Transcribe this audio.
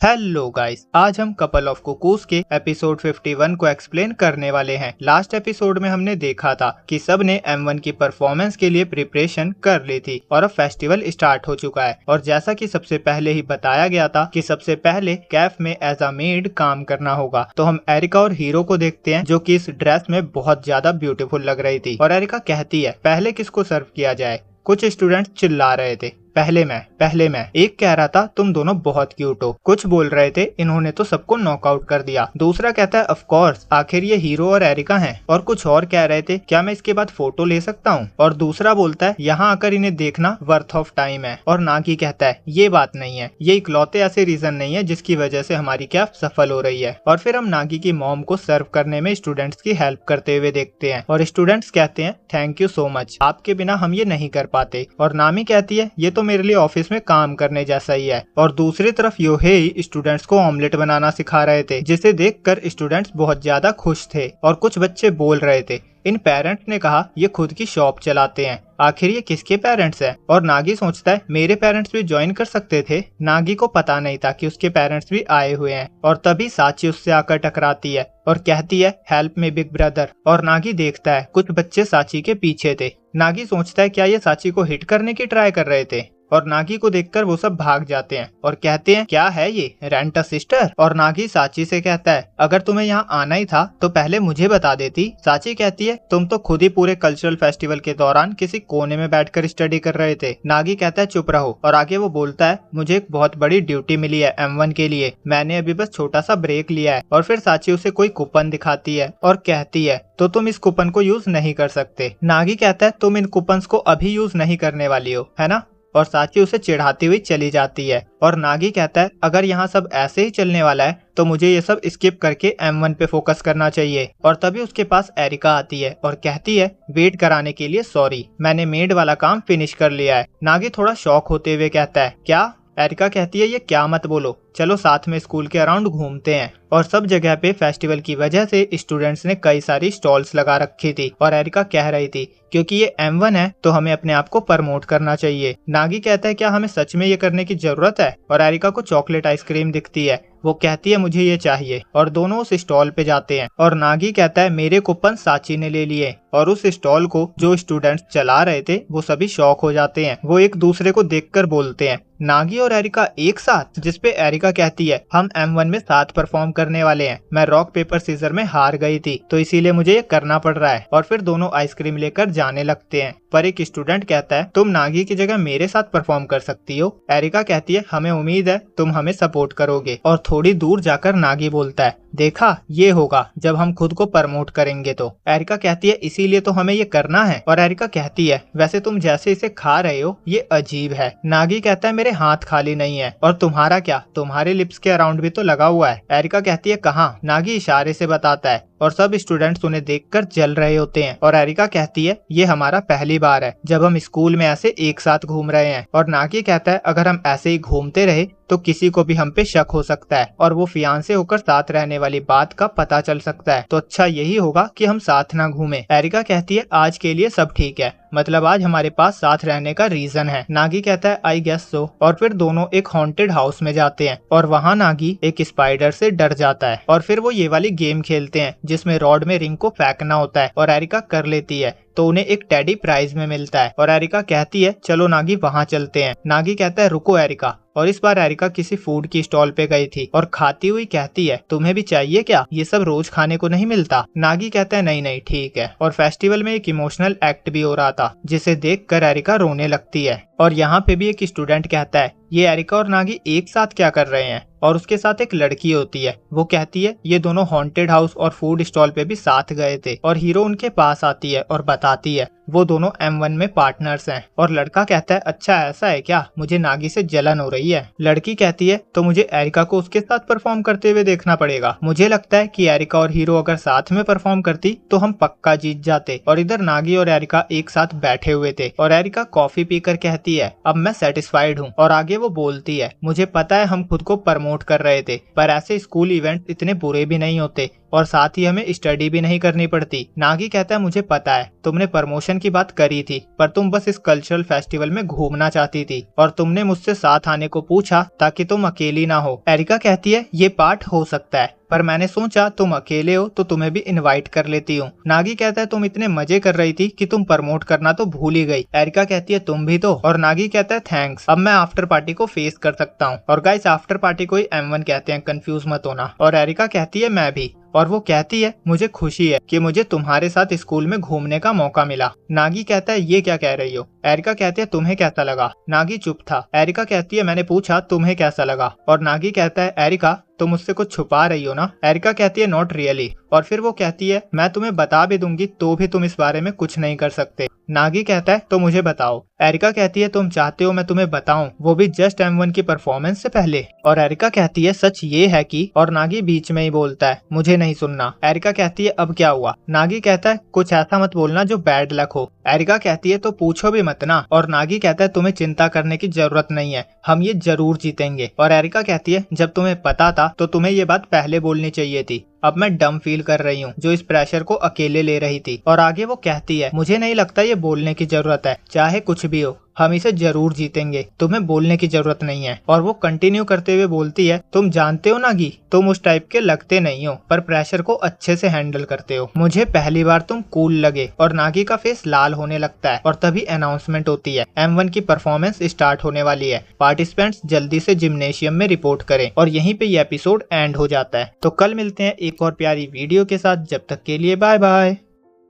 Hello guys, आज हम couple of cuckoos के एपिसोड 51 को एक्सप्लेन करने वाले हैं। लास्ट एपिसोड में हमने देखा था कि सब ने M1 की परफॉर्मेंस के लिए प्रिपरेशन कर ली थी और अब फेस्टिवल स्टार्ट हो चुका है। और जैसा कि सबसे पहले ही बताया गया था कि सबसे पहले कैफ में एज अ मेड काम करना होगा, तो हम एरिका और हीरो को देखते हैं जो कि इस ड्रेस में बहुत ज्यादा ब्यूटीफुल लग रही थी। और एरिका कहती है पहले किसको सर्व किया जाए। कुछ स्टूडेंट चिल्ला रहे थे पहले मैं। एक कह रहा था तुम दोनों बहुत क्यूट हो। कुछ बोल रहे थे इन्होंने तो सबको नॉकआउट कर दिया। दूसरा कहता है ऑफ कोर्स, आखिर ये हीरो और एरिका हैं। और कुछ और कह रहे थे क्या मैं इसके बाद फोटो ले सकता हूँ। और दूसरा बोलता है यहाँ आकर इन्हें देखना वर्थ ऑफ टाइम है। और नागी कहता है ये बात नहीं है, ये इकलौते ऐसे रीजन नहीं है जिसकी वजह से हमारी कैफ सफल हो रही है। और फिर हम नागी की मॉम को सर्व करने में स्टूडेंट्स की हेल्प करते हुए देखते हैं और स्टूडेंट्स कहते हैं थैंक यू सो मच, आपके बिना हम ये नहीं कर पाते। और नामी कहती है ये तो मेरे लिए ऑफिस में काम करने जैसा ही है। और दूसरी तरफ योहेई स्टूडेंट्स को ऑमलेट बनाना सिखा रहे थे, जिसे देखकर स्टूडेंट्स बहुत ज्यादा खुश थे। और कुछ बच्चे बोल रहे थे इन पेरेंट्स ने कहा ये खुद की शॉप चलाते हैं, आखिर ये किसके पेरेंट्स हैं। और नागी सोचता है मेरे पेरेंट्स भी ज्वाइन कर सकते थे। नागी को पता नहीं था कि उसके पेरेंट्स भी आए हुए हैं। और तभी साची उससे आकर टकराती है और कहती है हेल्प मी बिग ब्रदर। और नागी देखता है कुछ बच्चे साची के पीछे थे। नागी सोचता है क्या ये साची को हिट करने की ट्राई कर रहे थे। और नागी को देखकर वो सब भाग जाते हैं और कहते हैं क्या है ये, रेंट अ सिस्टर। और नागी साची से कहता है अगर तुम्हें यहाँ आना ही था तो पहले मुझे बता देती। साची कहती है तुम तो खुद ही पूरे कल्चरल फेस्टिवल के दौरान किसी कोने में बैठकर स्टडी कर रहे थे। नागी कहता है चुप रहो। और आगे वो बोलता है मुझे एक बहुत बड़ी ड्यूटी मिली है M1 के लिए, मैंने अभी बस छोटा सा ब्रेक लिया है। और फिर साची उसे कोई कूपन दिखाती है और कहती है तो तुम इस कूपन को यूज नहीं कर सकते। नागी कहता है तुम इन कूपन्स को अभी यूज नहीं करने वाली हो, है ना। और साची उसे चिढ़ाती हुई चली जाती है। और नागी कहता है अगर यहाँ सब ऐसे ही चलने वाला है तो मुझे ये सब स्किप करके M1 पे फोकस करना चाहिए। और तभी उसके पास एरिका आती है और कहती है वेट कराने के लिए सॉरी, मैंने मेड वाला काम फिनिश कर लिया है। नागी थोड़ा शॉक होते हुए कहता है क्या। एरिका कहती है ये क्या मत बोलो, चलो साथ में स्कूल के अराउंड घूमते हैं। और सब जगह पे फेस्टिवल की वजह से स्टूडेंट्स ने कई सारी स्टॉल्स लगा रखी थी। और एरिका कह रही थी क्योंकि ये M1 है तो हमें अपने आप को प्रमोट करना चाहिए। नागी कहता है क्या हमें सच में ये करने की जरूरत है। और एरिका को चॉकलेट आइसक्रीम दिखती है, वो कहती है मुझे ये चाहिए। और दोनों उस स्टॉल पे जाते हैं और नागी कहता है मेरे कूपन साची ने ले लिए। और उस स्टॉल को जो स्टूडेंट्स चला रहे थे वो सभी शॉक हो जाते हैं। वो एक दूसरे को देखकर बोलते हैं नागी और एरिका एक साथ, जिसपे एरिका कहती है हम M1 में साथ परफॉर्म करने वाले हैं, मैं रॉक पेपर सीजर में हार गई थी तो इसीलिए मुझे ये करना पड़ रहा है। और फिर दोनों आइसक्रीम लेकर जाने लगते हैं। पर एक स्टूडेंट कहता है तुम नागी की जगह मेरे साथ परफॉर्म कर सकती हो। एरिका कहती है हमें उम्मीद है तुम हमें सपोर्ट करोगे। और थोड़ी दूर जाकर नागी बोलता है देखा ये होगा जब हम खुद को प्रमोट करेंगे तो। एरिका कहती है इसीलिए तो हमें ये करना है। और एरिका कहती है वैसे तुम जैसे इसे खा रहे हो ये अजीब है। नागी कहता है मेरे हाथ खाली नहीं है। और तुम्हारा क्या, तुम्हारे लिप्स के अराउंड भी तो लगा हुआ है। एरिका कहती है कहाँ। नागी इशारे से बताता है और सब स्टूडेंट्स उन्हें देखकर जल रहे होते हैं। और एरिका कहती है ये हमारा पहली बार है जब हम स्कूल में ऐसे एक साथ घूम रहे हैं। और नागी कहता है अगर हम ऐसे ही घूमते रहे तो किसी को भी हम पे शक हो सकता है और वो फियांसे होकर साथ रहने वाली बात का पता चल सकता है, तो अच्छा यही होगा कि हम साथ ना घूमें। एरिका कहती है आज के लिए सब ठीक है, मतलब आज हमारे पास साथ रहने का रीजन है। नागी कहता है आई गेस सो। और फिर दोनों एक हॉन्टेड हाउस में जाते हैं और वहाँ नागी एक स्पाइडर से डर जाता है। और फिर वो ये वाली गेम खेलते हैं जिसमें रॉड में रिंग को फेंकना होता है और एरिका कर लेती है तो उन्हें एक टेडी प्राइज में मिलता है। और एरिका कहती है चलो नागी वहाँ चलते हैं। नागी कहता है रुको एरिका। और इस बार एरिका किसी फूड की स्टॉल पे गई थी और खाती हुई कहती है तुम्हें भी चाहिए क्या, ये सब रोज खाने को नहीं मिलता। नागी कहता है नहीं नहीं ठीक है। और फेस्टिवल में एक इमोशनल एक्ट भी हो रहा था जिसे देखकर एरिका रोने लगती है। और यहाँ पे भी एक स्टूडेंट कहता है ये एरिका और नागी एक साथ क्या कर रहे हैं। और उसके साथ एक लड़की होती है, वो कहती है ये दोनों हॉन्टेड हाउस और फूड स्टॉल पे भी साथ गए थे। और हीरो उनके पास आती है और बताती है वो दोनों M1 में पार्टनर्स हैं। और लड़का कहता है अच्छा ऐसा है क्या, मुझे नागी से जलन हो रही है। लड़की कहती है तो मुझे एरिका को उसके साथ परफॉर्म करते हुए देखना पड़ेगा। मुझे लगता है कि एरिका और हीरो अगर साथ में परफॉर्म करती तो हम पक्का जीत जाते। और इधर नागी और एरिका एक साथ बैठे हुए थे और एरिका कॉफी पीकर कहती है अब मैं सेटिस्फाइड हूँ। और आगे वो बोलती है मुझे पता है हम खुद को प्रमोट कर रहे थे पर ऐसे स्कूल इवेंट इतने बुरे भी नहीं होते और साथ ही हमें स्टडी भी नहीं करनी पड़ती। नागी कहता है मुझे पता है तुमने प्रमोशन की बात करी थी, पर तुम बस इस कल्चरल फेस्टिवल में घूमना चाहती थी और तुमने मुझसे साथ आने को पूछा ताकि तुम अकेली ना हो। एरिका कहती है ये पार्ट हो सकता है, पर मैंने सोचा तुम अकेले हो तो तुम्हें भी इनवाइट कर लेती हूँ। नागी कहता है तुम इतने मजे कर रही थी कि तुम प्रमोट करना तो भूल ही गई। एरिका कहती है तुम भी तो, और नागी कहता है थैंक्स, अब मैं आफ्टर पार्टी को फेस कर सकता हूँ। और गाइस आफ्टर पार्टी को ही M1 कहते हैं, कंफ्यूज मत होना। और एरिका कहती है मैं भी, और वो कहती है मुझे खुशी है कि मुझे तुम्हारे साथ स्कूल में घूमने का मौका मिला। नागी कहता है ये क्या कह रही हो। एरिका कहती है तुम्हें कैसा लगा। नागी चुप था। एरिका कहती है मैंने पूछा तुम्हें कैसा लगा, और नागी कहता है एरिका तुम मुझसे कुछ छुपा रही हो ना। एरिका कहती है नॉट रियली, और फिर वो कहती है मैं तुम्हें बता भी दूंगी तो भी तुम इस बारे में कुछ नहीं कर सकते। नागी कहता है तो मुझे बताओ। एरिका कहती है तुम चाहते हो मैं तुम्हें बताऊं, वो भी जस्ट M1 की परफॉर्मेंस से पहले। और एरिका कहती है सच ये है कि, और नागी बीच में ही बोलता है मुझे नहीं सुनना। एरिका कहती है अब क्या हुआ। नागी कहता है कुछ ऐसा मत बोलना जो बैड लक हो। एरिका कहती है तो पूछो भी मत ना। और नागी कहता है तुम्हें चिंता करने की जरूरत नहीं है, हम ये जरूर जीतेंगे। और एरिका कहती है जब तुम्हें पता था तो तुम्हें ये बात पहले बोलनी चाहिए थी, अब मैं डम फील कर रही हूँ जो इस प्रेशर को अकेले ले रही थी। और आगे वो कहती है मुझे नहीं लगता ये बोलने की जरूरत है, चाहे कुछ भी हो हम इसे जरूर जीतेंगे, तुम्हें बोलने की जरूरत नहीं है। और वो कंटिन्यू करते हुए बोलती है तुम जानते हो नागी, तुम उस टाइप के लगते नहीं हो पर प्रेशर को अच्छे से हैंडल करते हो, मुझे पहली बार तुम कूल लगे। और नागी का फेस लाल होने लगता है और तभी अनाउंसमेंट होती है M1 की परफॉर्मेंस स्टार्ट होने वाली है, पार्टिसिपेंट्स जल्दी से जिम्नेशियम में रिपोर्ट करें। और यहीं पे ये एपिसोड एंड हो जाता है। तो कल मिलते हैं एक और प्यारी वीडियो के साथ, जब तक के लिए बाय बाय।